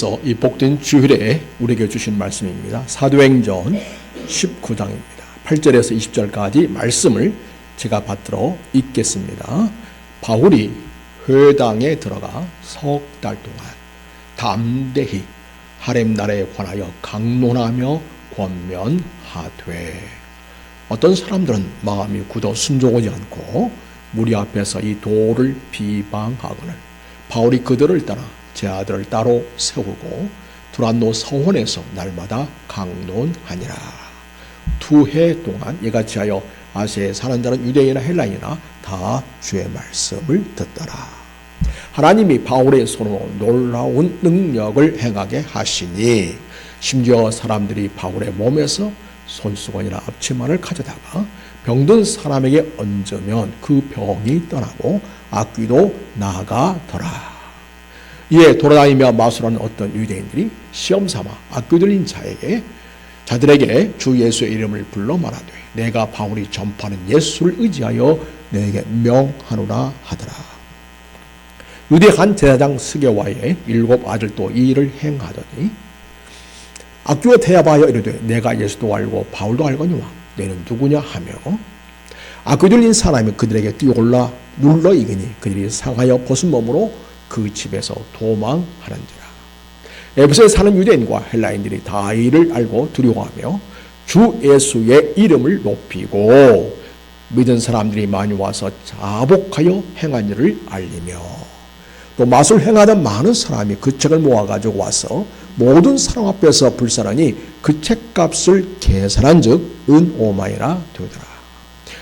하나님께서 이 복된 주일에 우리에게 주신 말씀입니다. 사도행전 19장입니다. 8절에서 20절까지 말씀을 제가 받들어 읽겠습니다. 바울이 회당에 들어가 석 달 동안 담대히 하렘 나라에 관하여 강론하며 권면하되, 어떤 사람들은 마음이 굳어 순종하지 않고 무리 앞에서 이 도를 비방하거늘 바울이 그들을 따라 제 아들을 따로 세우고 두란노 서원에서 날마다 강론하니라. 2해 동안 이같이 하여 아시아에 사는 자는 유대인이나 헬라인이나 다 주의 말씀을 듣더라. 하나님이 바울의 손으로 놀라운 능력을 행하게 하시니 심지어 사람들이 바울의 몸에서 손수건이나 앞치마를 가져다가 병든 사람에게 얹으면 그 병이 떠나고 악귀도 나가더라. 이에 돌아다니며 마술하는 어떤 유대인들이 시험삼아 악귀 들린 자들에게 주 예수의 이름을 불러 말하되, 내가 바울이 전파하는 예수를 의지하여 내게 명하노라 하더라. 유대 한 제사장 스게와의 7 아들도 이 일을 행하더니 악귀가 대답하여 이르되, 내가 예수도 알고 바울도 알거니와 너는 누구냐 하며 악귀 들린 사람이 그들에게 뛰어올라 눌러 이기니 그들이 상하여 벗은 몸으로 그 집에서 도망하는지라. 에베소에 사는 유대인과 헬라인들이 다 이를 알고 두려워하며 주 예수의 이름을 높이고 믿은 사람들이 많이 와서 자복하여 행한 일을 알리며, 또 마술 행하던 많은 사람이 그 책을 모아가지고 와서 모든 사람 앞에서 불사하니 그 책값을 계산한 즉 은 5만이나 되더라.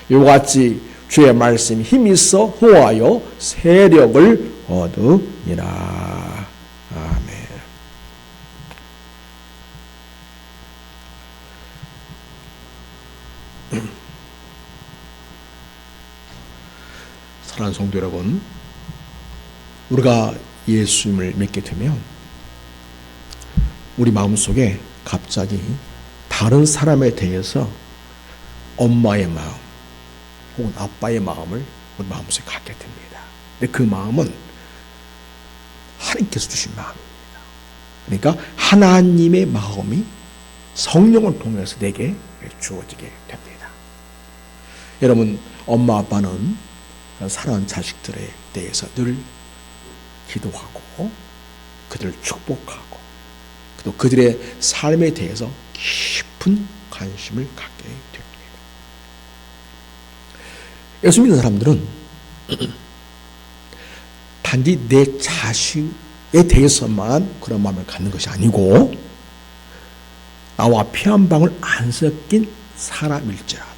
이와 같이 주의 말씀이 힘이 있어 호하여 세력을 얻으니라. 아멘. 사랑하는 성도 여러분, 우리가 예수님을 믿게 되면 우리 마음속에 갑자기 다른 사람에 대해서 엄마의 마음 혹은 아빠의 마음을 우리 마음속에 갖게 됩니다. 근데 그 마음은 하나님께서 주신 마음입니다. 그러니까 하나님의 마음이 성령을 통해서 내게 주어지게 됩니다. 여러분, 엄마 아빠는 사랑하는 자식들에 대해서 늘 기도하고 그들을 축복하고 또 그들의 삶에 대해서 깊은 관심을 갖게 됩니다. 예수 믿는 사람들은 단지 내 자식에 대해서만 그런 마음을 갖는 것이 아니고 나와 피 한 방울 안 섞인 사람일지라도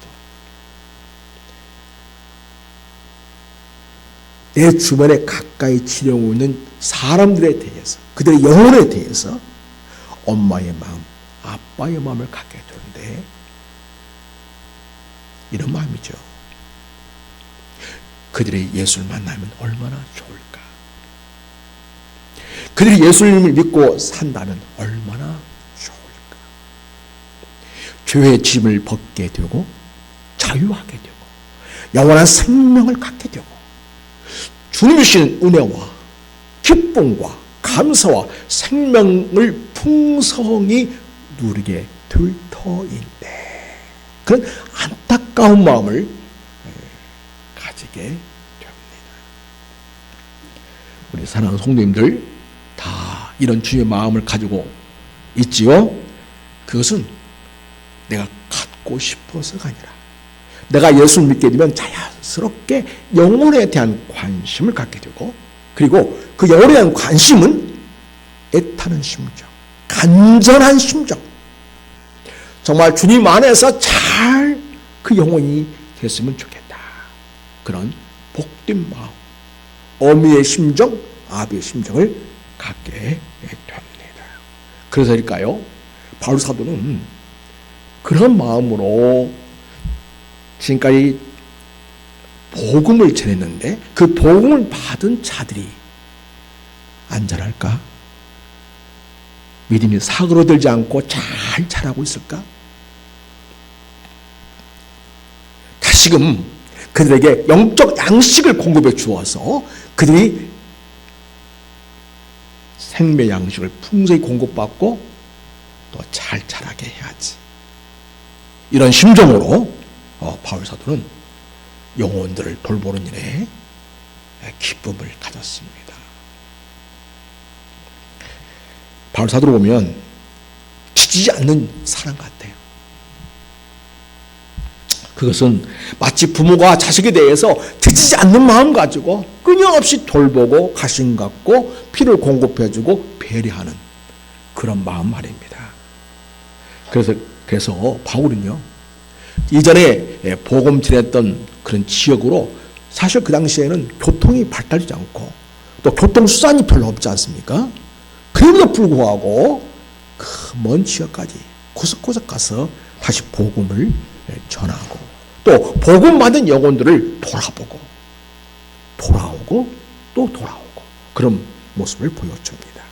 내 주변에 가까이 지내고 있는 사람들에 대해서, 그들의 영혼에 대해서 엄마의 마음, 아빠의 마음을 갖게 되는데, 이런 마음이죠. 그들이 예수를 만나면 얼마나 좋을까? 그들이 예수님을 믿고 산다면 얼마나 좋을까? 죄의 짐을 벗게 되고 자유하게 되고 영원한 생명을 갖게 되고 주님이 주시는 은혜와 기쁨과 감사와 생명을 풍성히 누리게 될 터인데, 그런 안타까운 마음을 가지게 됩니다. 우리 사랑하는 성도님들 다 이런 주의 마음을 가지고 있지요? 그것은 내가 갖고 싶어서가 아니라 내가 예수를 믿게 되면 자연스럽게 영혼에 대한 관심을 갖게 되고, 그리고 그 영혼에 대한 관심은 애타는 심정, 간절한 심정, 정말 주님 안에서 잘 그 영혼이 됐으면 좋겠다, 그런 복된 마음, 어미의 심정, 아비의 심정을 갖게 됩니다. 그래서일까요? 바울 사도는 그런 마음으로 지금까지 복음을 전했는데 그 복음을 받은 자들이 안전할까? 믿음이 사그러들지 않고 잘 자라고 있을까? 다시금 그들에게 영적 양식을 공급해 주어서 그들이 생명 양식을 풍성히 공급받고 또 잘 자라게 해야지. 이런 심정으로 바울 사도는 영혼들을 돌보는 일에 기쁨을 가졌습니다. 바울 사도를 보면 지치지 않는 사랑 같아요. 그것은 마치 부모가 자식에 대해서 지치지 않는 마음 가지고 끊임없이 돌보고 가심 갖고 피를 공급해주고 배려하는 그런 마음 말입니다. 그래서 바울은요, 이전에 복음 전했던 그런 지역으로 사실 그 당시에는 교통이 발달되지 않고 또 교통수단이 별로 없지 않습니까? 그럼에도 불구하고 그 먼 지역까지 구석구석 가서 다시 복음을 전하고 또 복음 받은 영혼들을 돌아보고 돌아오고 또 돌아오고 그런 모습을 보여줍니다.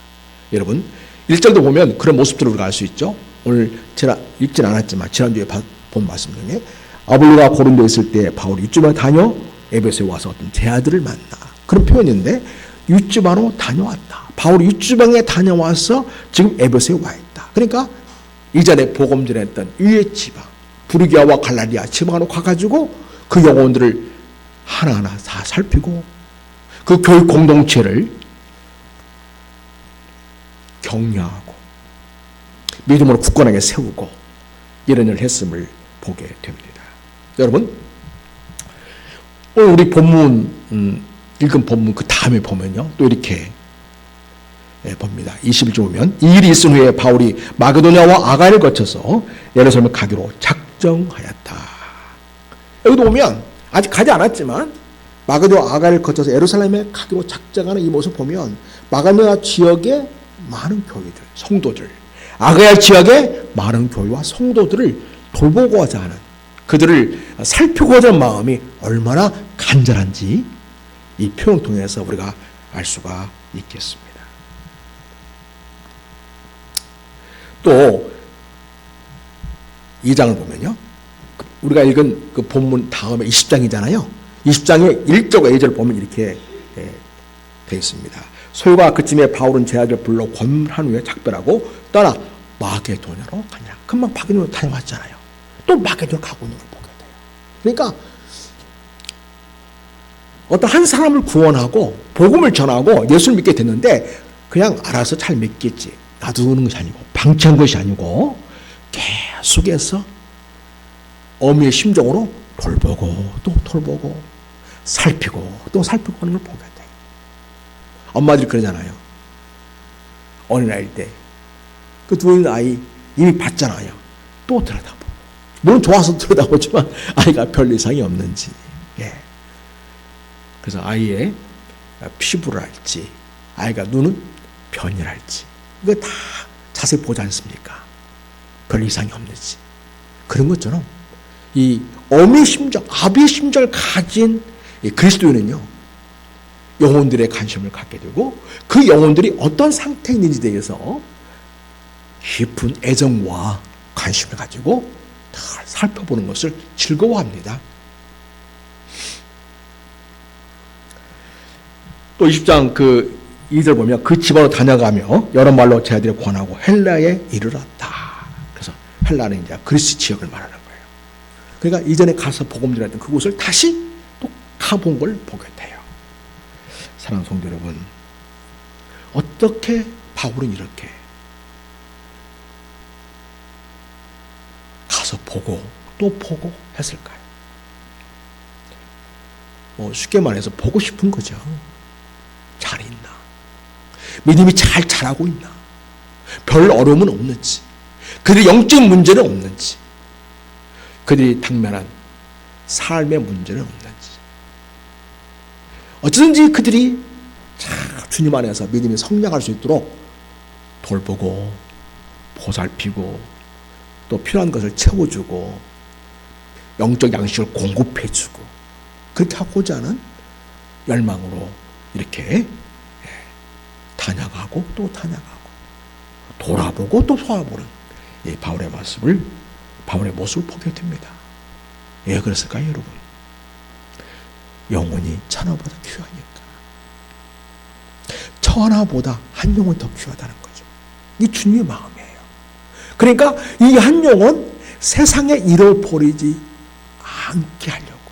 여러분 1절도 보면 그런 모습들을 우리가 알 수 있죠. 오늘 제가 읽진 않았지만 지난주에 본 말씀 중에 아볼로가 고린도에 있을 때 바울이 유치반에 다녀 에베소에 와서 어떤 제아들을 만나 그런 표현인데 유치반으로 다녀왔다. 바울이 유치방에 다녀와서 지금 에베소에 와 있다. 그러니까 이전에 복음 전했던 위의 지방 부르기아와 갈라디아 지방으로 가가지고 그 영혼들을 하나하나 다 살피고 그 교육 공동체를 격려하고 믿음으로 굳건하게 세우고 이런 일을 했음을 보게 됩니다. 여러분 오늘 우리 본문 읽은 본문 그 다음에 보면요 또 이렇게 봅니다. 21절 보면 이 일이 있은 후에 바울이 마게도냐와 아가를 거쳐서 예루살렘을 가기로 작정하였다. 여기도 보면 아직 가지 않았지만 마게도냐 아가를 거쳐서 예루살렘에 가기로 작정하는 이 모습 보면 마게도냐 지역의 많은 교회들, 성도들, 아가야 지역의 많은 교회와 성도들을 돌보고자 하는 그들을 살피고자 하는 마음이 얼마나 간절한지 이 표현을 통해서 우리가 알 수가 있겠습니다. 또 2장을 보면요 우리가 읽은 그 본문 다음에 20장이잖아요 20장의 1절과 2절을 보면 이렇게 되어 있습니다. 소요가 그쯤에 바울은 제자들을 불러 권한 후에 작별하고 떠나 마게도냐로 가냐. 금방 마게도냐로 다녀왔잖아요. 또 마게도냐로 가고 있는 걸 보게 돼요. 그러니까 어떤 한 사람을 구원하고 복음을 전하고 예수를 믿게 됐는데 그냥 알아서 잘 믿겠지 놔두는 것이 아니고 방치한 것이 아니고 계속해서 어미의 심정으로 돌보고 또 돌보고 살피고 또 살피고 하는 걸 보게 돼요. 엄마들이 그러잖아요. 어린아이일 때 그 두 아이 이미 봤잖아요. 또 들여다보고 물론 좋아서 들여다보지만 아이가 별 이상이 없는지 그래서 아이의 피부를 알지 아이가 눈은 변이를 알지 이거 다 자세히 보지 않습니까? 별 이상이 없는지 그런 것처럼 이 어미의 심정 아비의 심정을 가진 그리스도인은요 영혼들의 관심을 갖게 되고 그 영혼들이 어떤 상태에 있는지에 대해서 깊은 애정과 관심을 가지고 다 살펴보는 것을 즐거워합니다. 또 20장 그 2절 보면 그 집안으로 다녀가며 여러 말로 제자들이 권하고 헬라에 이르렀다. 그래서 헬라는 이제 그리스 지역을 말하는 거예요. 그러니까 이전에 가서 복음 전했던 그곳을 다시 또 가본 걸 보게 돼요. 사랑하는 성도 여러분, 어떻게 바울은 이렇게 가서 보고 또 보고 했을까요? 쉽게 말해서 보고 싶은 거죠. 잘 있나? 믿음이 잘 자라고 있나? 별 어려움은 없는지? 그들의 영적 문제는 없는지? 그들이 당면한 삶의 문제는 없는지? 어쩌든지 그들이 주님 안에서 믿음이 성장할 수 있도록 돌보고 보살피고 또 필요한 것을 채워주고 영적 양식을 공급해주고 그렇게 하고자 하는 열망으로 이렇게 다녀가고 또 다녀가고 돌아보고 또 돌아보는 이 바울의 모습을 보게 됩니다. 왜 그랬을까요, 여러분? 영혼이 천하보다 귀하니까. 저 하나보다 한 영혼 더 귀하다는 거죠. 이게 주님의 마음이에요. 그러니까 이 한 영혼 세상에 잃어버리지 않게 하려고,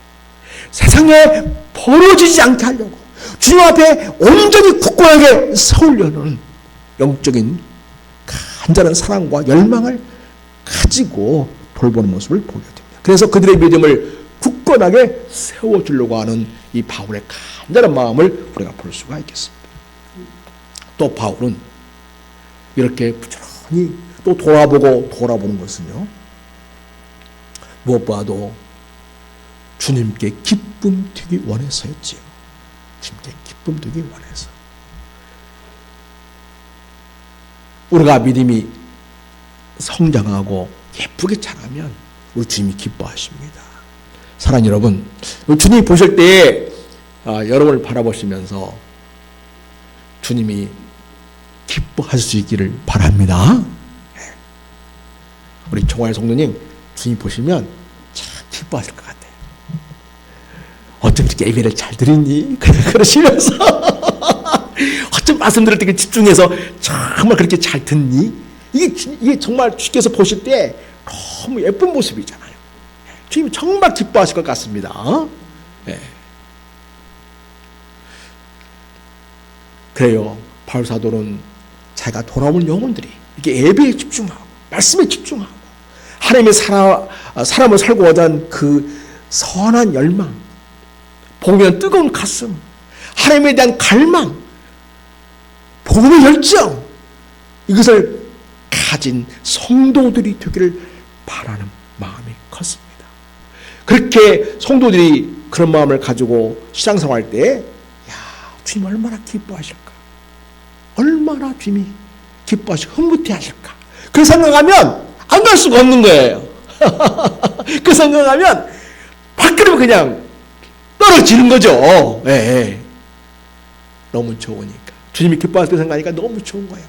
세상에 벌어지지 않게 하려고 주님 앞에 온전히 굳건하게 세우려는 영적인 간절한 사랑과 열망을 가지고 돌보는 모습을 보게 됩니다. 그래서 그들의 믿음을 굳건하게 세워주려고 하는 이 바울의 간절한 마음을 우리가 볼 수가 있겠습니다. 또 바울은 이렇게 부지런히 또 돌아보는 것은요, 무엇보다도 주님께 기쁨 되기 원해서였지요. 주님께 기쁨 되기 원해서. 우리가 믿음이 성장하고 예쁘게 자라면 우리 주님이 기뻐하십니다. 사랑하는 여러분, 주님이 보실 때 여러분을 바라보시면서 주님이 기뻐하실 수 있기를 바랍니다. 우리 총알 성도님, 주님 보시면 참 기뻐하실 것 같아요. 어쩜 이렇게 예배를 잘 드리니? 그러시면서 어쩜 말씀 들을 때 집중해서 정말 그렇게 잘 듣니? 이게 정말 주께서 보실 때 너무 예쁜 모습이잖아요. 주님이 정말 기뻐하실 것 같습니다. 네. 그래요. 바울 사도는 자기가 돌아올 영혼들이 이렇게 예배에 집중하고 말씀에 집중하고 하나님의 사람을 살고자 하는 그 선한 열망, 복음에 뜨거운 가슴, 하나님에 대한 갈망, 복음의 열정, 이것을 가진 성도들이 되기를 바라는 마음이 컸습니다. 그렇게 성도들이 그런 마음을 가지고 신앙생활할 때, 주님 얼마나 기뻐하실까? 얼마나 주님이 기뻐하시고 흐뭇해 하실까? 그 생각하면 안 갈 수가 없는 거예요. 그 생각하면 밖으로 그냥 떨어지는 거죠. 예. 너무 좋으니까. 주님이 기뻐하실 때 생각하니까 너무 좋은 거예요.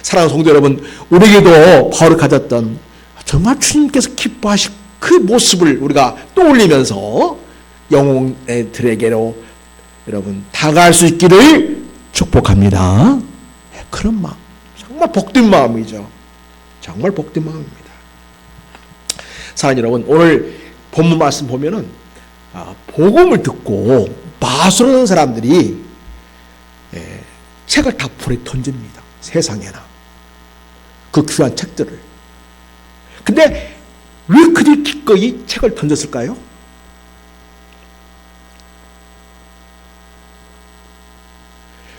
사랑하는 성도 여러분, 우리에게도 바울이 가졌던 정말 주님께서 기뻐하실 그 모습을 우리가 떠올리면서 영혼들에게로 여러분 다가갈 수 있기를 축복합니다. 그런 마음, 정말 복된 마음이죠. 정말 복된 마음입니다. 사랑하는 여러분, 오늘 본문 말씀 보면은 복음을 듣고 마술하는 사람들이 책을 다 불에 던집니다. 세상에나 그 귀한 책들을. 근데 왜 그들이 기꺼이 책을 던졌을까요?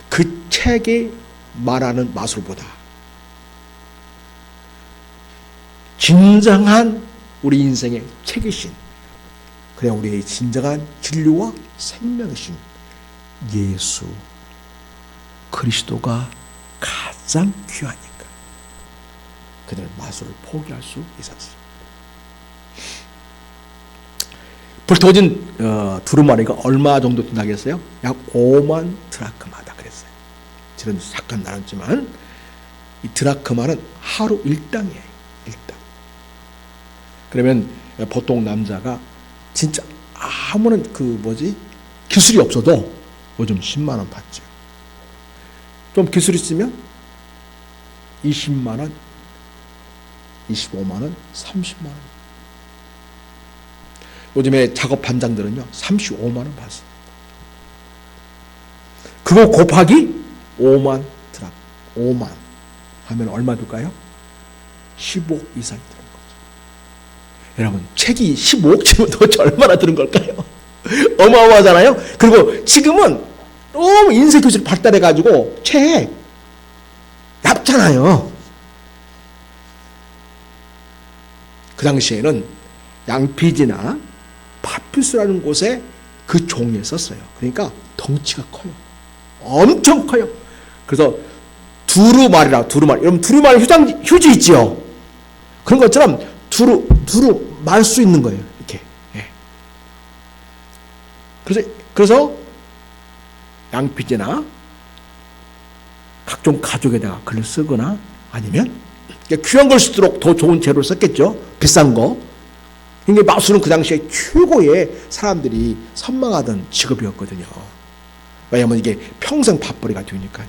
그 책이 말하는 마술보다 진정한 우리 인생의 책이신, 그냥 우리의 진정한 진리와 생명이신 예수 그리스도가 가장 귀하니까 그들은 마술을 포기할 수 있었습니다. 불터진 두루마리가 얼마 정도 든다겠어요? 약 5만 드라크마다 그랬어요. 지금 잠깐 나눴지만 이 드라크마는 하루 일당이에요. 일당. 그러면 보통 남자가 진짜 아무런 기술이 없어도 요즘 10만 원 받죠. 좀 기술 있으면 20만 원, 25만 원, 30만 원. 요즘에 작업 반장들은요 35만 원 받습니다. 그거 곱하기 5만 드랍, 5만 하면 얼마 들까요? 15억 이상이 드는 거죠. 여러분, 책이 15억쯤은 도대체 얼마나 드는 걸까요? 어마어마하잖아요. 그리고 지금은 너무 인쇄 기술이 발달해가지고 책 얇잖아요. 그 당시에는 양피지나 파피스라는 곳에 그 종이에 썼어요. 그러니까 덩치가 커요. 엄청 커요. 그래서 두루마리. 여러분, 두루마리 휴지 있죠? 그런 것처럼 두루 말 수 있는 거예요. 이렇게. 예. 그래서 양피지나 각종 가죽에다가 글을 쓰거나 아니면 귀한 걸 쓸수록 더 좋은 재료를 썼겠죠. 비싼 거. 이게 마술은 그 당시에 최고의 사람들이 선망하던 직업이었거든요. 왜냐하면 이게 평생 밥벌이가 되니까요.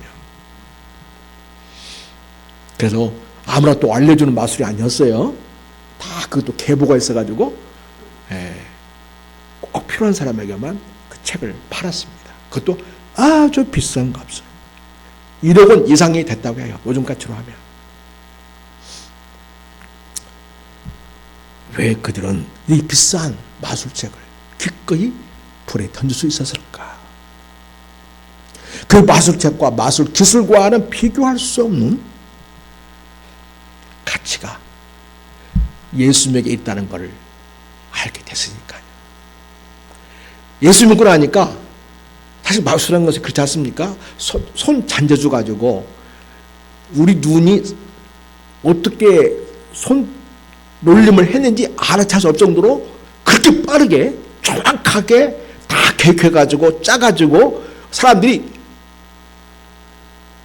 그래서 아무나 또 알려주는 마술이 아니었어요. 다 그것도 계보가 있어가지고 꼭 필요한 사람에게만 그 책을 팔았습니다. 그것도 아주 비싼 값을. 1억 원 이상이 됐다고 해요. 요즘 가치로 하면. 왜 그들은 이 비싼 마술책을 기꺼이 불에 던질 수 있었을까? 그 마술책과 마술 기술과는 비교할 수 없는 가치가 예수님에게 있다는 것을 알게 됐으니까요. 예수 믿고 나니까 사실 마술하는 것이 그렇지 않습니까? 손 잔재주 가지고 우리 눈이 어떻게 손 놀림을 했는지 알아챌 수 없을 정도로 그렇게 빠르게 정확하게 다 계획해가지고 짜가지고 사람들이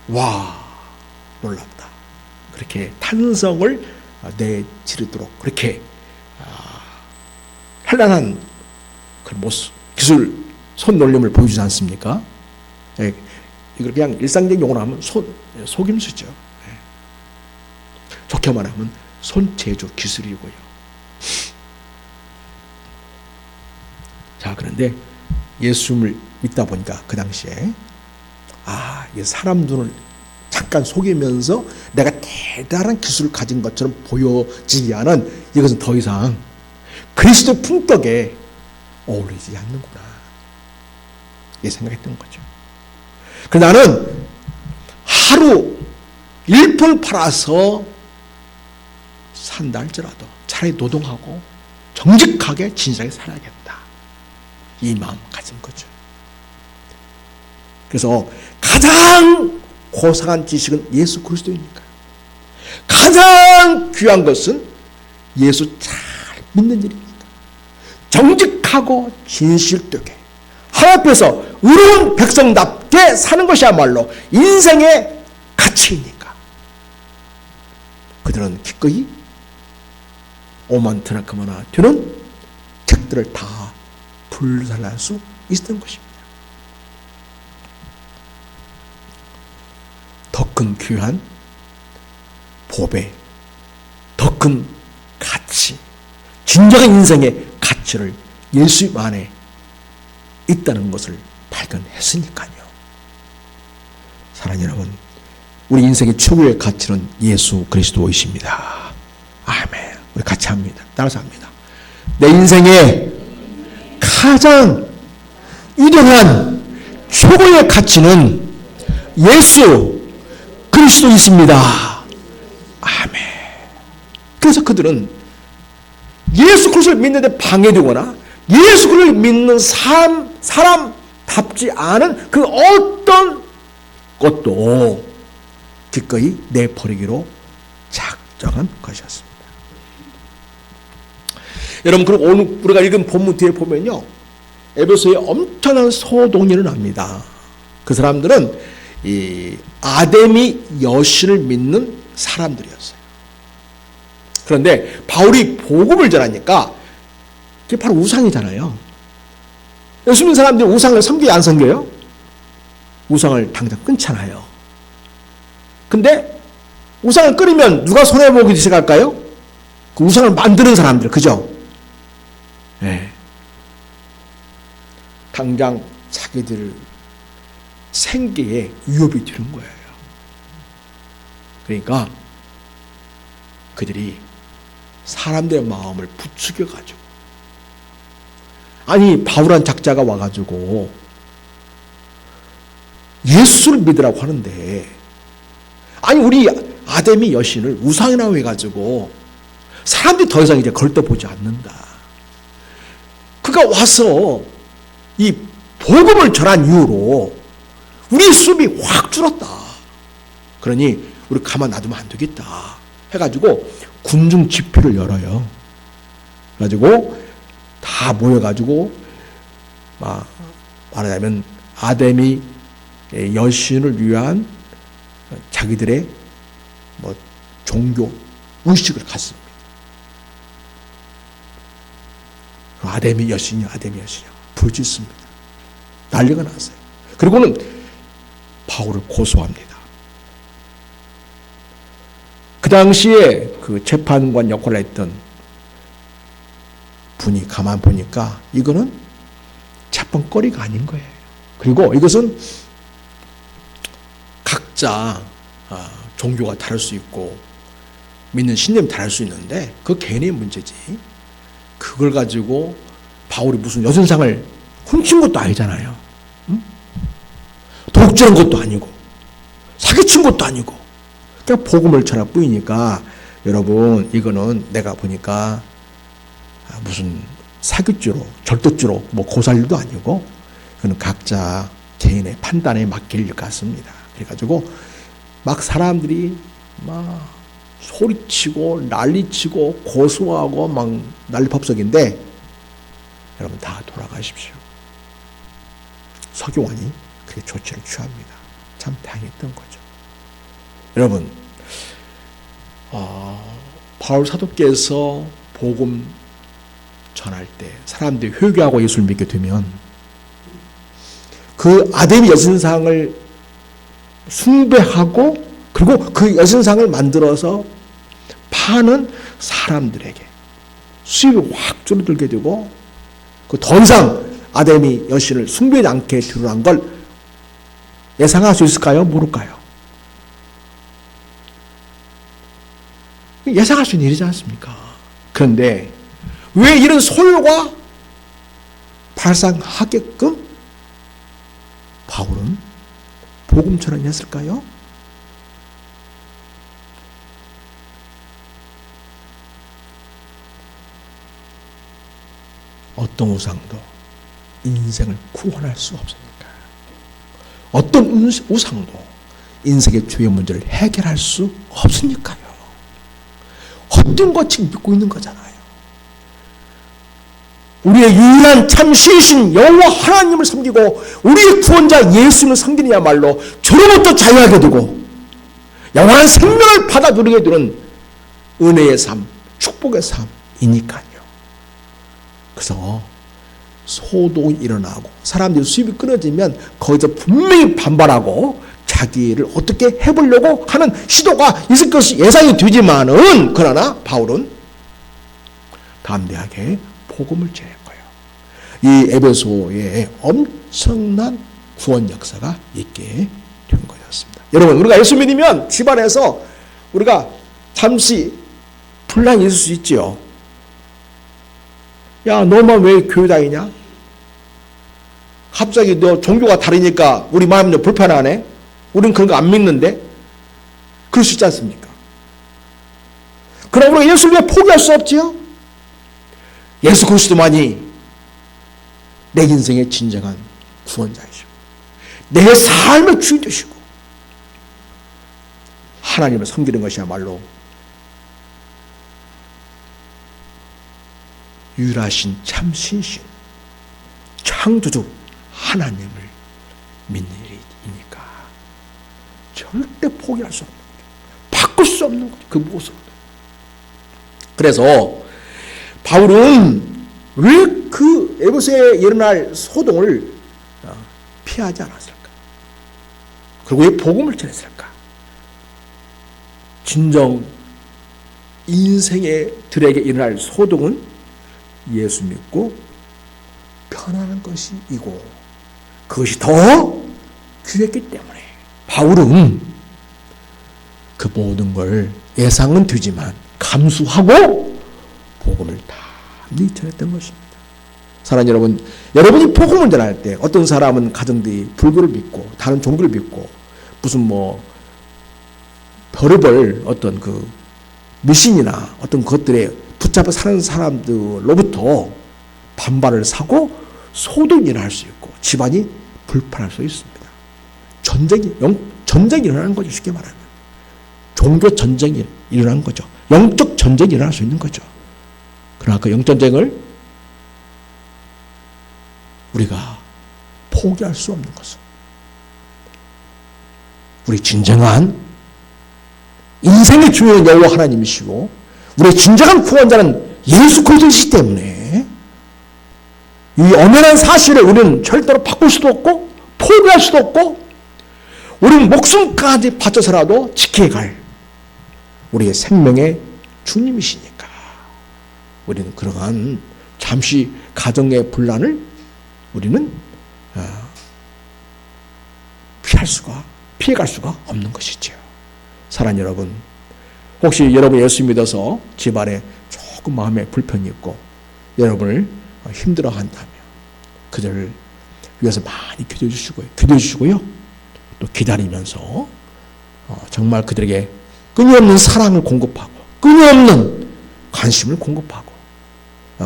와 놀랍다 그렇게 탄성을 내지르도록 그렇게 현란한 그 모습 기술 손놀림을 보여주지 않습니까? 이걸 그냥 일상적인 용어로 하면 속임수죠. 좋게 말하면 손재주 기술이고요. 자, 그런데 예수님을 믿다 보니까 그 당시에 이 사람 눈을 잠깐 속이면서 내가 대단한 기술을 가진 것처럼 보여지지 않은 이것은 더 이상 그리스도의 품격에 어울리지 않는구나. 이 생각했던 거죠. 그래서 나는 하루 1푼 팔아서 산다 할지라도 차라리 노동하고 정직하게 진실하게 살아야겠다. 이 마음 가진 거죠. 그래서 가장 고상한 지식은 예수 그리스도입니까? 가장 귀한 것은 예수 잘 믿는 일입니다. 정직하고 진실되게 하나님 앞에서 의로운 백성답게 사는 것이야말로 인생의 가치이니까 그들은 기꺼이 오만트나크마나 되는 책들을 다 불살랄 수 있었던 것입니다. 더 큰 귀한 보배, 더 큰 가치, 진정한 인생의 가치를 예수 안에 있다는 것을 발견했으니까요. 사랑하는 여러분, 우리 인생의 최고의 가치는 예수 그리스도이십니다. 아멘. 우리 같이 합니다. 따라서 합니다. 내 인생의 가장 위대한 최고의 가치는 예수 그리스도이십니다. 아멘. 그래서 그들은 예수 그리스도를 믿는데 방해되거나 예수 그리스도를 믿는 사람답지 않은 그 어떤 것도 기꺼이 내버리기로 작정한 것이었습니다. 여러분, 그리고 오늘 우리가 읽은 본문 뒤에 보면요, 에베소에 엄청난 소동이 일어납니다. 그 사람들은 이 아데미 여신을 믿는 사람들이었어요. 그런데 바울이 복음을 전하니까 그게 바로 우상이잖아요. 예수 믿는 사람들이 우상을 섬겨요, 안 섬겨요? 우상을 당장 끊잖아요. 근데 우상을 끊으면 누가 손해보기 시작할까요? 그 우상을 만드는 사람들, 그죠? 네. 당장 자기들 생계에 위협이 되는 거예요. 그러니까 그들이 사람들의 마음을 부추겨가지고, 아니 바울한 작자가 와가지고 예수를 믿으라고 하는데, 아니 우리 아데미 여신을 우상이라고 해가지고 사람들이 더 이상 이제 걸떠보지 않는다. 그가 와서 이 복음을 전한 이후로 우리 수입이 확 줄었다. 그러니 우리 가만 놔두면 안 되겠다 해가지고 군중 집회를 열어요. 그래가지고 다 모여가지고 말하자면 아데미 여신을 위한 자기들의 종교 의식을 갖습니다. 아데미 여신이요, 아데미 여신이요. 부르짖습니다. 난리가 났어요. 그리고는 바울을 고소합니다. 당시에 그 재판관 역할을 했던 분이 가만 보니까 이거는 재판거리가 아닌 거예요. 그리고 이것은 각자 종교가 다를 수 있고 믿는 신념이 다를 수 있는데 그 개인의 문제지. 그걸 가지고 바울이 무슨 여선상을 훔친 것도 아니잖아요. 응? 독재한 것도 아니고 사기친 것도 아니고 그냥 복음을 전할 뿐이니까 여러분 이거는 내가 보니까 무슨 사기죄로 절도죄로 뭐 고소할 일도 아니고 그는 각자 개인의 판단에 맡길 일 같습니다. 그래가지고 막 사람들이 막 소리치고 난리치고 고소하고 막 난리법석인데 여러분 다 돌아가십시오. 서기관이 그렇게 조치를 취합니다. 참 당했던 거죠. 여러분 바울 사도께서 복음 전할 때 사람들이 회개하고 예수를 믿게 되면 그 아데미 여신상을 숭배하고 그리고 그 여신상을 만들어서 파는 사람들에게 수입이 확 줄어들게 되고 그 더 이상 아데미 여신을 숭배하지 않게 드러난 걸 예상할 수 있을까요? 모를까요? 예상할 수 있는 일이지 않습니까? 그런데 왜 이런 소요가 발생하게끔 바울은 복음 전환했을까요? 어떤 우상도 인생을 구원할 수 없으니까. 어떤 우상도 인생의 주요 문제를 해결할 수 없으니까요. 헛된 것 지금 믿고 있는 거잖아요. 우리의 유일한 참 신이신 여호와 하나님을 섬기고 우리의 구원자 예수님을 섬기느냐말로 죄로부터 자유하게 되고 영원한 생명을 받아 누리게 되는 은혜의 삶, 축복의 삶이니까요. 그래서 소동이 일어나고 사람들이 수입이 끊어지면 거기서 분명히 반발하고 자기를 어떻게 해보려고 하는 시도가 있을 것이 예상이 되지만은 그러나 바울은 담대하게 복음을 전했고요. 이 에베소에 엄청난 구원 역사가 있게 된 거였습니다. 여러분 우리가 예수 믿으면 집안에서 우리가 잠시 분란이 있을 수 있지요. 야 너만 왜 교회 다니냐? 갑자기 너 종교가 다르니까 우리 마음이 불편하네? 우린 그런 거 안 믿는데? 그럴 수 있지 않습니까? 그러나 우리가 예수를 포기할 수 없지요? 예수 그리스도만이 내 인생의 진정한 구원자이시고 내 삶의 주인 되시고 하나님을 섬기는 것이야말로 유일하신 참 신신 창조주 하나님을 믿는 일이니까 절대 포기할 수 없는 거죠. 바꿀 수 없는 거죠. 그 모습을. 그래서 바울은 왜 그 에베소에 일어날 소동을 피하지 않았을까? 그리고 왜 복음을 전했을까? 진정 인생의 들에게 일어날 소동은 예수 믿고 편안한 것이고 그것이 더 귀했기 때문에 바울은 그 모든 걸 예상은 되지만 감수하고 복음을 다 전했던 것입니다. 사랑하는 여러분, 여러분이 복음을 전할 때 어떤 사람은 가정들이 불교를 믿고 다른 종교를 믿고 무슨 뭐 별의별 어떤 그 미신이나 어떤 것들에 붙잡혀 사는 사람들로부터 반발을 사고 소동이 일어날 수 있고 집안이 불편할 수 있습니다. 전쟁이 일어나는 거죠. 쉽게 말하면 종교 전쟁이 일어나는 거죠. 영적 전쟁이 일어날 수 있는 거죠. 그러나 그 영전쟁을 우리가 포기할 수 없는 것은 우리 진정한 인생의 주인은 여호와 하나님이시고 우리의 진정한 구원자는 예수 그리스도이시기 때문에 이 엄연한 사실을 우리는 절대로 바꿀 수도 없고 포기할 수도 없고 우리는 목숨까지 바쳐서라도 지켜야 할 우리의 생명의 주님이시니까 우리는 그러한 잠시 가정의 분란을 우리는 피해갈 수가 없는 것이죠. 사랑하는 여러분, 혹시 여러분 예수 믿어서 집안에 조금 마음에 불편이 있고 여러분을 힘들어한다면 그들을 위해서 많이 기도해 주시고요. 또 기다리면서 정말 그들에게 끊임없는 사랑을 공급하고 끊임없는 관심을 공급하고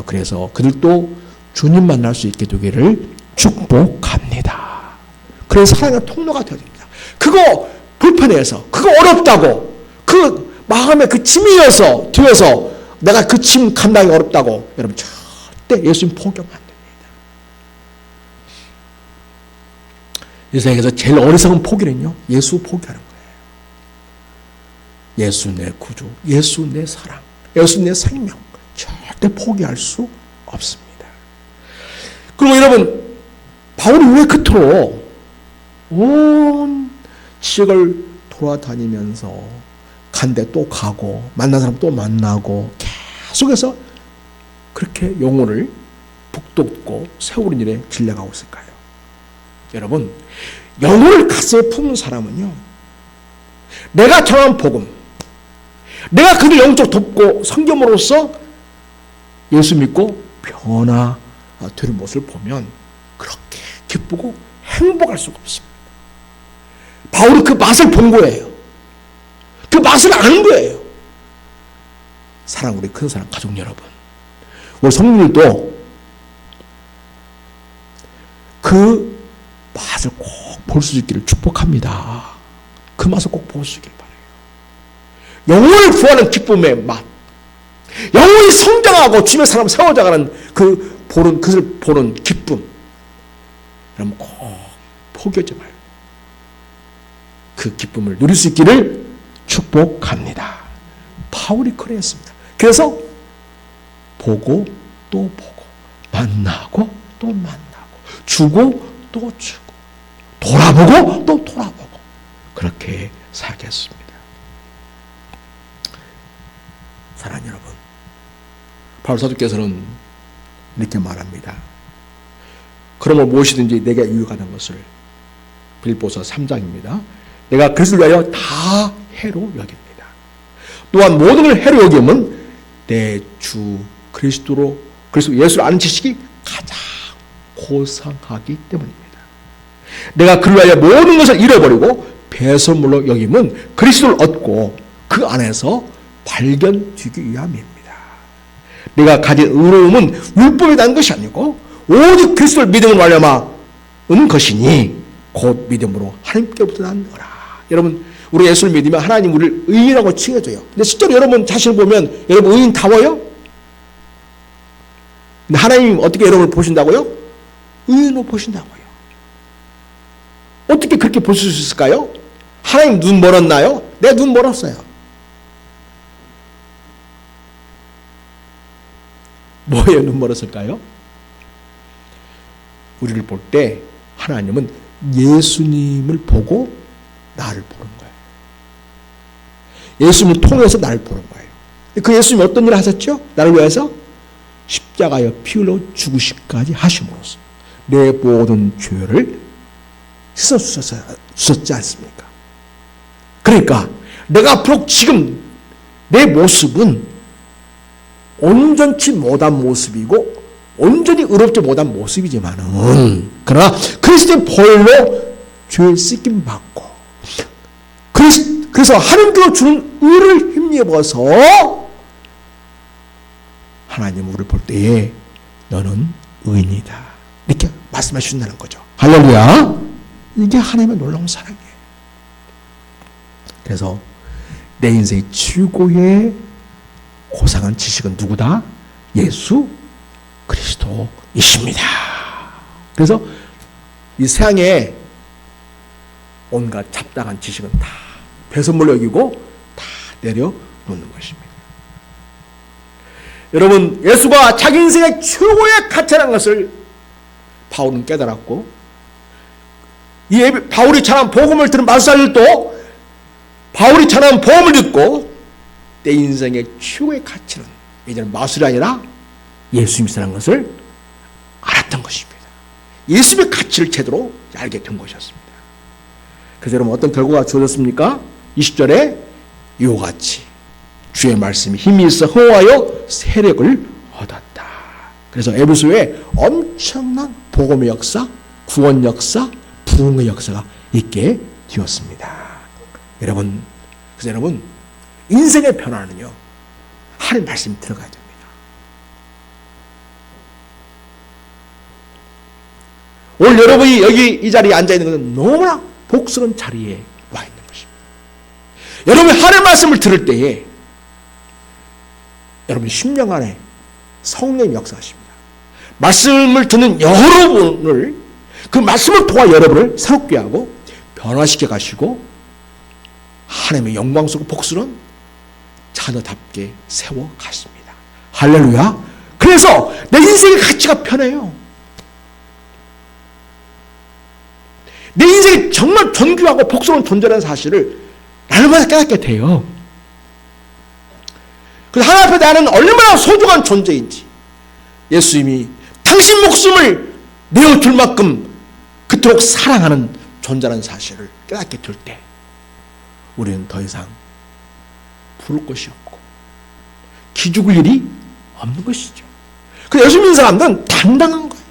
그래서 그들도 주님 만날 수 있게 되기를 축복합니다. 그래서 사랑의 통로가 되어야 됩니다. 그거 불편해서 그거 어렵다고 그 마음에 그 짐이어서 뒤에서 내가 그 짐 감당이 어렵다고 여러분 절대 예수님 포기하면 안 됩니다. 이 세상에서 제일 어리석은 포기는요, 예수 포기하는 거예요. 예수 내 구주, 예수 내 사랑, 예수 내 생명 절대 포기할 수 없습니다. 그리고 여러분, 바울이 왜 그토록 온 지역을 돌아다니면서 간데 또 가고 만난 사람 또 만나고 계속해서 그렇게 영혼을 북돋고 세우는 일에 진려가고 있을까요? 여러분, 영혼을 가슴에 품는 사람은요, 내가 전한 복음, 내가 그를 영적 돕고 성경으로서 예수 믿고 변화되는 모습을 보면 그렇게 기쁘고 행복할 수가 없습니다. 바울이 그 맛을 본 거예요. 그 맛을 아는 거예요. 사랑, 우리 큰 사랑 가족 여러분, 우리 성도들도 그 맛을 꼭 볼 수 있기를 축복합니다. 그 맛을 꼭 볼 수 있길 바라요. 영혼을 구하는 기쁨의 맛, 영혼이 성장하고 주님의 사람 세워져가는 그것을 보는 기쁨, 여러분 꼭 포기하지 말고 그 기쁨을 누릴 수 있기를 축복합니다. 바울이 그랬습니다. 그래서 보고 또 보고, 만나고 또 만나고, 주고 또 주고, 돌아보고 또 돌아보고, 그렇게 살겠습니다. 사랑하는 여러분, 바울 사도께서는 이렇게 말합니다. 그러므로 무엇이든지 내게 유익하는 것을, 빌립보서 3장입니다. 내가 그리스도를 위하여 다 해로 여깁니다. 또한 모든 걸 해로 여김은 내 주 그리스도 예수를 아는 지식이 가장 고상하기 때문입니다. 내가 그를 위하여 모든 것을 잃어버리고 배설물로 여김은 그리스도를 얻고 그 안에서 발견되기 위함입니다. 내가 가진 의로움은 율법에 대한 것이 아니고 오직 그리스도를 믿음으로 말미암은 것이니 곧 믿음으로 하나님께로부터 난 거라. 여러분, 우리 예수를 믿으면 하나님 우리를 의인이라고 칭해줘요. 근데 실제로 여러분 자신을 보면 여러분 의인다워요? 근데 하나님 어떻게 여러분을 보신다고요? 의인으로 보신다고요. 어떻게 그렇게 보실 수 있을까요? 하나님 눈 멀었나요? 내 눈 멀었어요. 뭐에 눈 멀었을까요? 우리를 볼 때 하나님은 예수님을 보고 나를 보는 거예요. 예수님을 통해서 나를 보는 거예요. 그 예수님이 어떤 일을 하셨죠? 나를 위해서 십자가에 피 흘려 죽으시기까지 하심으로써 내 모든 죄를 씻어주셨지 않습니까? 그러니까 내가 앞으로 지금 내 모습은 온전치 못한 모습이고 온전히 의롭지 못한 모습이지만은 그러나 그리스도의 보혈로 죄 씻김 받고 그래서 하나님께서 주는 의를 힘입어서 하나님 우리를 볼 때에 너는 의인이다 이렇게 말씀해 주신다는 거죠. 할렐루야. 이게 하나님의 놀라운 사랑이에요. 그래서 내 인생의 최고의 고상한 지식은 누구다? 예수 그리스도이십니다. 그래서 이 세상에 온갖 잡다한 지식은 다 배선물로 여기고 다 내려놓는 것입니다. 여러분, 예수가 자기 인생의 최고의 가치라는 것을 바울은 깨달았고 이 바울이 전한 복음을 들은 마술사들도 바울이 전한 복음을 듣고 내 인생의 최고의 가치는 이제는 마술이 아니라 예수님이라는 것을 알았던 것입니다. 예수님의 가치를 제대로 알게 된 것이었습니다. 그래서 여러분 어떤 결과가 주어졌습니까? 20절에 이와 같이 주의 말씀이 힘이 있어 흥하여 세력을 얻었다. 그래서 에베소에 엄청난 복음의 역사, 구원 역사, 부흥의 역사가 있게 되었습니다. 여러분, 그래서 여러분 인생의 변화는요 하나님 말씀이 들어가야 됩니다. 오늘 여러분이 여기 이 자리에 앉아 있는 것은 너무나 복스러운 자리에 와 있는 것입니다. 여러분이 하나님의 말씀을 들을 때에 여러분 심령 안에 성령이 역사하십니다. 말씀을 듣는 여러분을 그 말씀을 통해 여러분을 새롭게 하고 변화시켜 가시고 하나님의 영광 속의 복스러운 자녀답게 세워 가십니다. 할렐루야. 그래서 내 인생의 가치가 변해요. 내 인생이 정말 존귀하고 복스러운 존재라는 사실을 날마다 깨닫게 돼요. 그래서 하나님 앞에 나는 얼마나 소중한 존재인지 예수님이 당신 목숨을 내어줄 만큼 그토록 사랑하는 존재라는 사실을 깨닫게 될 때 우리는 더 이상 부를 것이 없고 기죽을 일이 없는 것이죠. 그래서 예수 믿는 사람들은 당당한 거예요.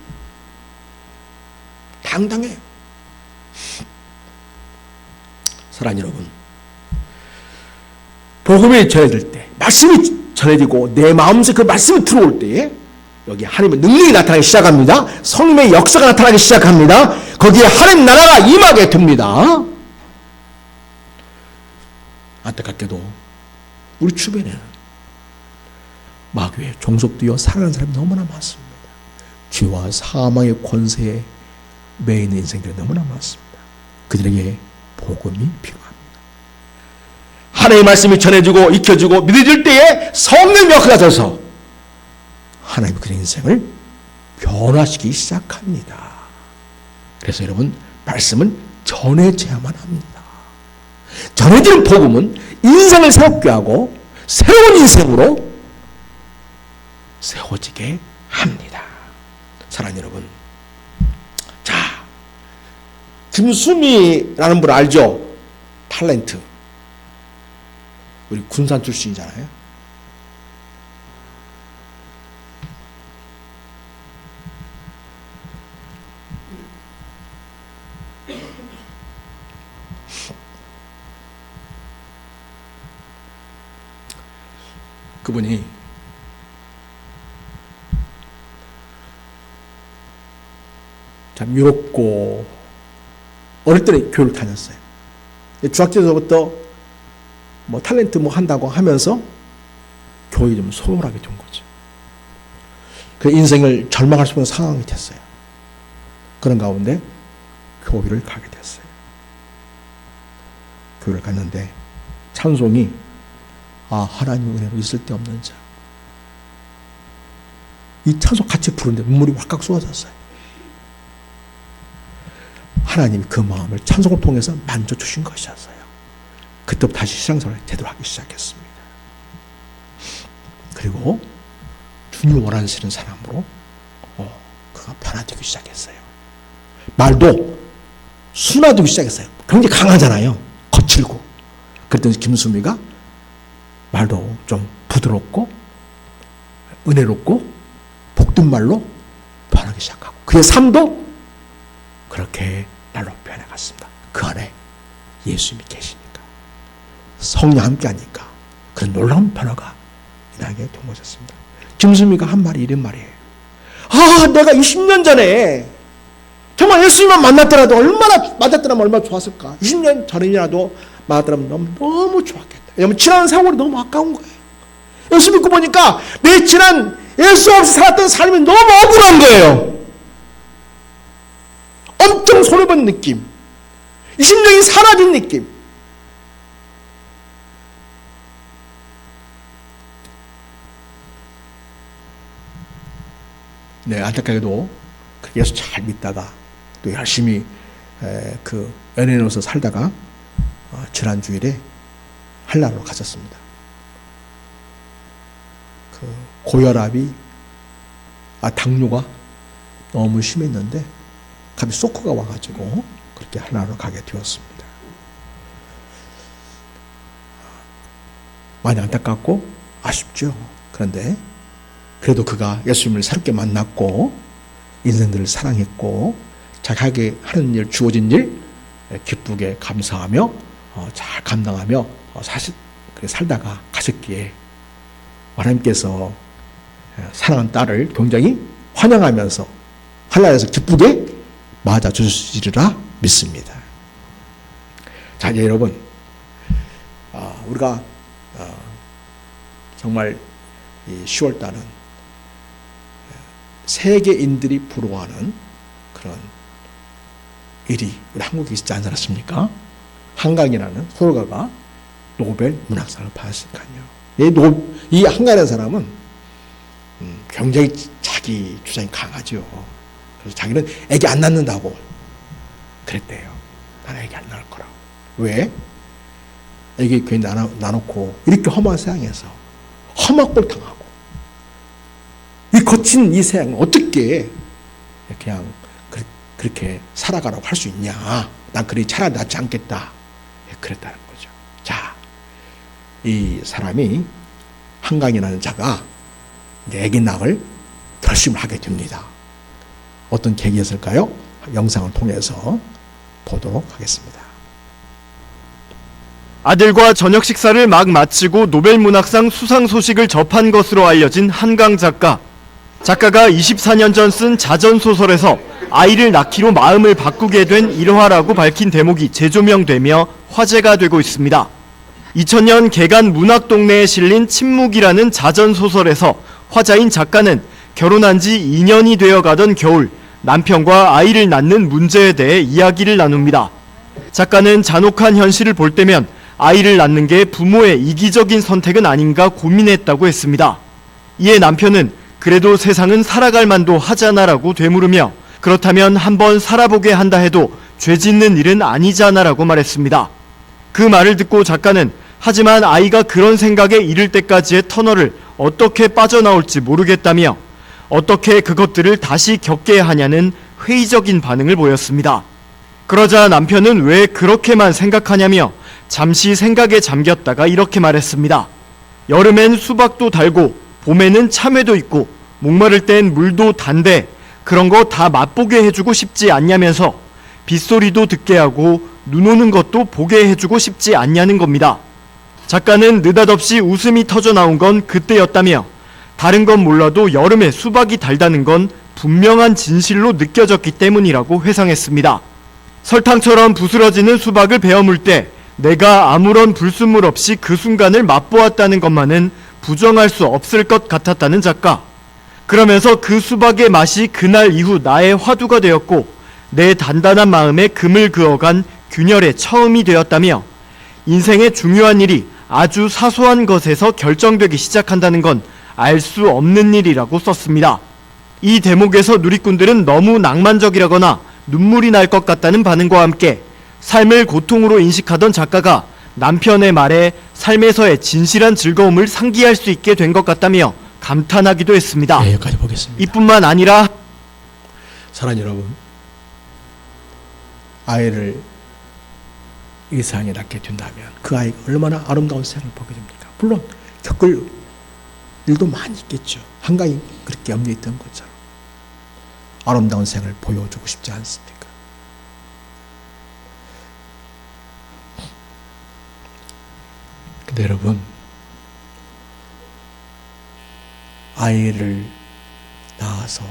당당해요. 사랑하는 여러분, 복음이 전해질 때, 말씀이 전해지고 내 마음속에 그 말씀이 들어올 때에 여기 하나님의 능력이 나타나기 시작합니다. 성령의 역사가 나타나기 시작합니다. 거기에 하나님 나라가 임하게 됩니다. 안타깝게도 우리 주변에는 마귀에 종속되어 살아가는 사람이 너무나 많습니다. 죄와 사망의 권세에 매이는 인생들이 너무나 많습니다. 그들에게 복음이 필요합니다. 하나님의 말씀이 전해지고 익혀지고 믿어질 때에 성령 역사가 져서 하나님이 그의 인생을 변화시키기 시작합니다. 그래서 여러분 말씀은 전해져야만 합니다. 전해지는 복음은 인생을 새롭게 하고 새로운 인생으로 세워지게 합니다. 사랑하는 여러분, 자, 김수미라는 분 알죠? 탤런트. 우리 군산 출신이잖아요. 그분이 참 유럽고 어릴 때는 교육을 다녔어요. 중학교 때부터 뭐 탤런트 뭐 한다고 하면서 교육이 좀 소홀하게 된 거죠. 그 인생을 절망할 수 있는 상황이 됐어요. 그런 가운데 교회를 가게 됐어요. 교회를 갔는데 찬송이 하나님의 은혜로 있을 데 없는 자. 이 찬송 같이 부르는데 눈물이 확각 쏟아졌어요. 하나님이 그 마음을 찬송을 통해서 만져주신 것이었어요. 그때부터 다시 신앙생활을 제대로 하기 시작했습니다. 그리고 주님 원하시는 사람으로 그가 변화되기 시작했어요. 말도 순화되기 시작했어요. 굉장히 강하잖아요. 거칠고. 그랬더니 김수미가 말도 좀 부드럽고 은혜롭고 복된 말로 변하기 시작하고 그의 삶도 그렇게 날로 변해갔습니다. 그 안에 예수님이 계시니까 성령 함께 하니까 그런 놀라운 변화가 일어나게 된 것이었습니다. 김수미가 한 말이 이런 말이에요. 내가 20년 전에 정말 예수님만 만났더라도 얼마나 좋았을까. 20년 전이라도 만났더라면 너무 좋았겠다. 왜냐하면 지난 세월이 너무 아까운 거예요. 예수 믿고 보니까 내 지난 예수 없이 살았던 삶이 너무 억울한 거예요. 엄청 손해본 느낌. 이 심정이 사라진 느낌. 네, 안타깝게도 예수 잘 믿다가 또 열심히 그 연예인으로서 살다가 지난 주일에 한라로 가셨습니다. 고혈압이 당뇨가 너무 심했는데 갑자기 쇼크가 와가지고 그렇게 하나로 가게 되었습니다. 많이 안타깝고 아쉽죠. 그런데 그래도 그가 예수님을 새롭게 만났고 인생들을 사랑했고 자기에게 하는 일, 주어진 일 기쁘게 감사하며 잘 감당하며 사실 살다가 가셨기에 하나님께서 사랑하는 딸을 굉장히 환영하면서 환란에서 기쁘게 맞아주시리라 믿습니다. 자, 이제 여러분, 우리가 정말 이 10월 달은 세계인들이 부러워하는 그런 일이 우리 한국에 있지 않았습니까? 한강이라는 소설가가 노벨 문학상을 받았으니까요. 이 한강이라는 사람은 굉장히 자기 주장이 강하죠. 그래서 자기는 애기 안 낳는다고 그랬대요. 나는 애기 안 낳을 거라고. 왜? 애기 괜히 나놓고 이렇게 험한 세상에서 험한 꼴 당하고 이 거친 이 세상을 어떻게 그냥 그렇게 살아가라고 할 수 있냐. 난 그리 차라리 낫지 않겠다. 그랬다는 거죠. 자, 이 사람이 한강이라는 자가 애기 낳을 결심을 하게 됩니다. 어떤 계기였을까요? 영상을 통해서 보도록 하겠습니다. 아들과 저녁 식사를 막 마치고 노벨 문학상 수상 소식을 접한 것으로 알려진 한강 작가. 작가가 24년 전 쓴 자전소설에서 아이를 낳기로 마음을 바꾸게 된 일화라고 밝힌 대목이 재조명되며 화제가 되고 있습니다. 2000년 개간 문학동네에 실린 침묵이라는 자전소설에서 화자인 작가는 결혼한 지 2년이 되어가던 겨울 남편과 아이를 낳는 문제에 대해 이야기를 나눕니다. 작가는 잔혹한 현실을 볼 때면 아이를 낳는 게 부모의 이기적인 선택은 아닌가 고민했다고 했습니다. 이에 남편은 그래도 세상은 살아갈 만도 하잖아라고 되물으며 그렇다면 한번 살아보게 한다 해도 죄 짓는 일은 아니잖아라고 말했습니다. 그 말을 듣고 작가는 하지만 아이가 그런 생각에 이를 때까지의 터널을 어떻게 빠져나올지 모르겠다며 어떻게 그것들을 다시 겪게 하냐는 회의적인 반응을 보였습니다. 그러자 남편은 왜 그렇게만 생각하냐며 잠시 생각에 잠겼다가 이렇게 말했습니다. 여름엔 수박도 달고 봄에는 참외도 있고 목마를 땐 물도 단데 그런 거 다 맛보게 해주고 싶지 않냐면서 빗소리도 듣게 하고 눈 오는 것도 보게 해주고 싶지 않냐는 겁니다. 작가는 느닷없이 웃음이 터져 나온 건 그때였다며 다른 건 몰라도 여름에 수박이 달다는 건 분명한 진실로 느껴졌기 때문이라고 회상했습니다. 설탕처럼 부스러지는 수박을 베어물 때 내가 아무런 불순물 없이 그 순간을 맛보았다는 것만은 부정할 수 없을 것 같았다는 작가. 그러면서 그 수박의 맛이 그날 이후 나의 화두가 되었고 내 단단한 마음에 금을 그어간 균열의 처음이 되었다며 인생의 중요한 일이 아주 사소한 것에서 결정되기 시작한다는 건 알 수 없는 일이라고 썼습니다. 이 대목에서 누리꾼들은 너무 낭만적이라거나 눈물이 날 것 같다는 반응과 함께 삶을 고통으로 인식하던 작가가 남편의 말에 삶에서의 진실한 즐거움을 상기할 수 있게 된 것 같다며 감탄하기도 했습니다. 네, 여기까지 보겠습니다. 이뿐만 아니라 사랑하는 여러분, 아이를 이 세상에 낳게 된다면 그 아이가 얼마나 아름다운 세상을 보게 됩니까? 물론 겪을 일도 많이 있겠죠. 한강이 그렇게 염려했던 것처럼 아름다운 생을 보여주고 싶지 않습니까? 근데 여러분, 아이를 낳아서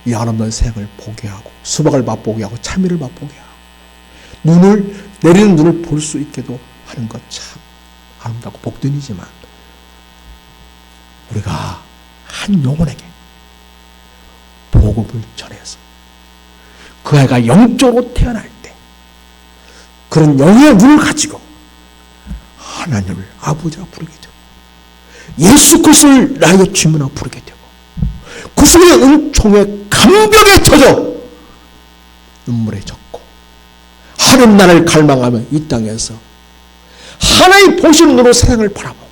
이 아름다운 생을 보게 하고 수박을 맛보게 하고 참외를 맛보게 하고 내리는 눈을 볼 수 있게도 하는 것 참 아름답고 복된 일이지만 우리가 한 영혼에게 복음을 전해서 그 아이가 영적으로 태어날 때 그런 영의 눈을 가지고 하나님을 아버지라 부르게 되고 예수 그리스도를 나의 주님이라 부르게 되고 구속의 은총에 감격에 터져 눈물에 젖고 하나님 나라를 갈망하며 이 땅에서 하나님 보시는 눈으로 세상을 바라보고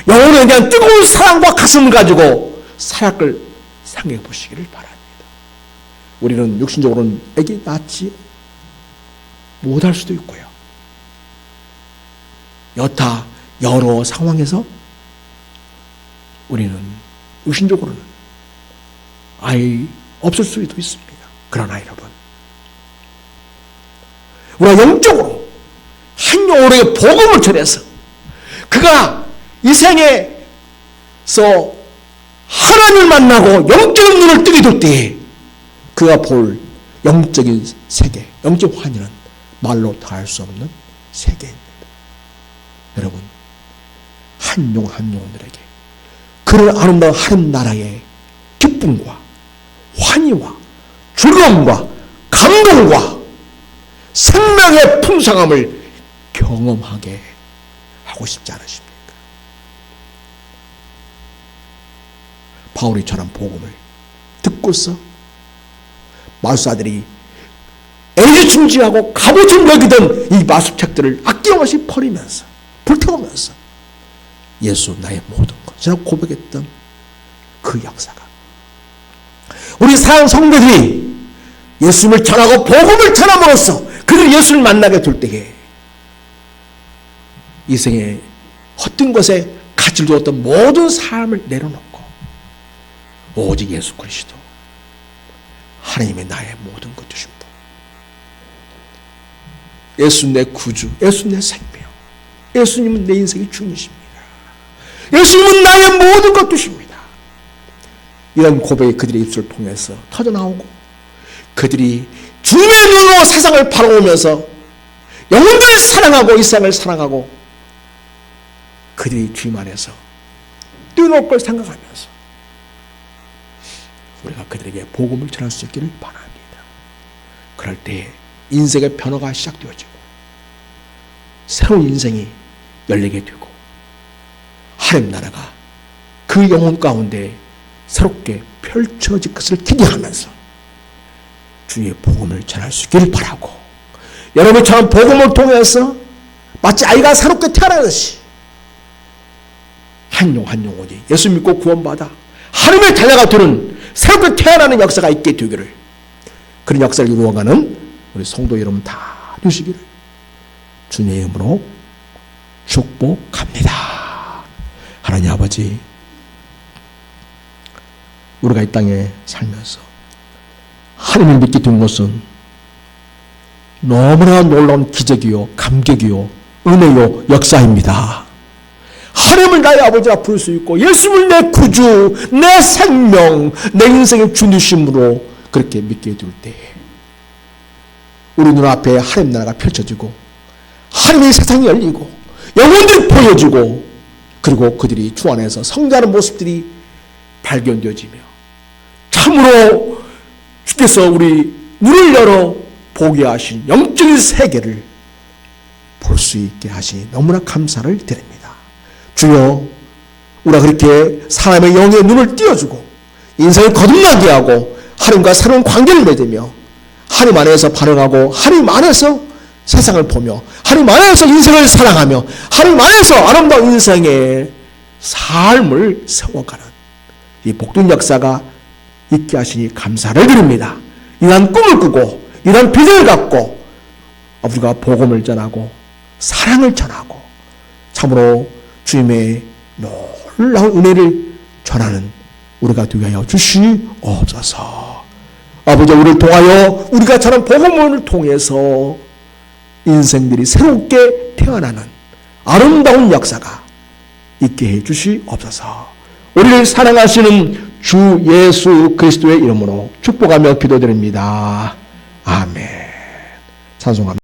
영혼에 대한 뜨거운 사랑과 가슴을 가지고 사랑을 생각해 보시기를 바랍니다. 우리는 육신적으로는 애기 낳지 못할 수도 있고요. 여타 여러 상황에서 우리는 육신적으로는 아이 없을 수도 있습니다. 그러나 여러분, 우리가 영적으로 한 영혼에게 복음을 전해서 그가 이 생에서 하나님을 만나고 영적인 눈을 뜨게 될 때에 그가 볼 영적인 세계, 영적 환희는 말로 다할 수 없는 세계입니다. 여러분, 한 영혼 한 영혼들에게 그런 아름다운 하나님 나라의 기쁨과 환희와 즐거움과 감동과 생명의 풍성함을 경험하게 하고 싶지 않으십니까? 바울이 전한 복음을 듣고서 마술사들이 애지중지하고 갑오처럼 여기던 이 마술책들을 아낌없이 버리면서 불태우면서 예수 나의 모든 것이라고 고백했던 그 역사가 우리 사랑 성도들이 예수님을 전하고 복음을 전함으로써 그들이 예수를 만나게 될 때에 이 생에 헛된 것에 가치를 두었던 모든 삶을 내려놓고 오직 예수 그리스도 하나님의 나의 모든 것 되신 분, 예수 내 구주, 예수 내 생명, 예수님은 내 인생의 주님이십니다. 예수님은 나의 모든 것 되십니다. 이런 고백이 그들의 입술을 통해서 터져나오고 그들이 주님의 눈으로 세상을 바라보면서 영혼들을 사랑하고 이 세상을 사랑하고 그들이 주님 안에서 뛰어놀 걸 생각하면서 우리가 그들에게 복음을 전할 수 있기를 바랍니다. 그럴 때 인생의 변화가 시작되어지고 새로운 인생이 열리게 되고 하나님 나라가 그 영혼 가운데 새롭게 펼쳐질 것을 기대하면서 주의 복음을 전할 수 있기를 바라고, 여러분처럼 복음을 통해서 마치 아이가 새롭게 태어나듯이 한 영혼이 예수 믿고 구원받아 하나님의 자녀가 되는 새롭게 태어나는 역사가 있게 되기를, 그런 역사를 이루어가는 우리 성도 여러분 다 되시기를 주님의 이름으로 축복합니다. 하나님 아버지, 우리가 이 땅에 살면서 하나님을 믿게 된 것은 너무나 놀라운 기적이요, 감격이요, 은혜요, 역사입니다. 하나님을 나의 아버지라 부를 수 있고 예수를 내 구주, 내 생명, 내 인생의 주님으로 그렇게 믿게 될 때에 우리 눈앞에 하나님 나라가 펼쳐지고 하나님의 세상이 열리고 영혼들이 보여지고 그리고 그들이 주 안에서 성장하는 모습들이 발견되어지며 참으로 주께서 우리 눈을 열어 보게 하신 영적인 세계를 볼 수 있게 하시니 너무나 감사를 드립니다. 주여, 우리가 그렇게 사람의 영의 눈을 띄워주고 인생을 거듭나게 하고 하나님과 새로운 관계를 맺으며 하나님 안에서 반응하고 하나님 안에서 세상을 보며 하나님 안에서 인생을 사랑하며 하나님 안에서 아름다운 인생의 삶을 세워가는 이 복된 역사가 있게 하시니 감사를 드립니다. 이러한 꿈을 꾸고 이러한 비전을 갖고 우리가 복음을 전하고 사랑을 전하고 참으로 주님의 놀라운 은혜를 전하는 우리가 되게 하여 주시옵소서. 아버지, 우리를 통하여 우리가 전한 복음을 통해서 인생들이 새롭게 태어나는 아름다운 역사가 있게 해 주시옵소서. 우리를 사랑하시는 주 예수 그리스도의 이름으로 축복하며 기도드립니다. 아멘. 찬송합니다.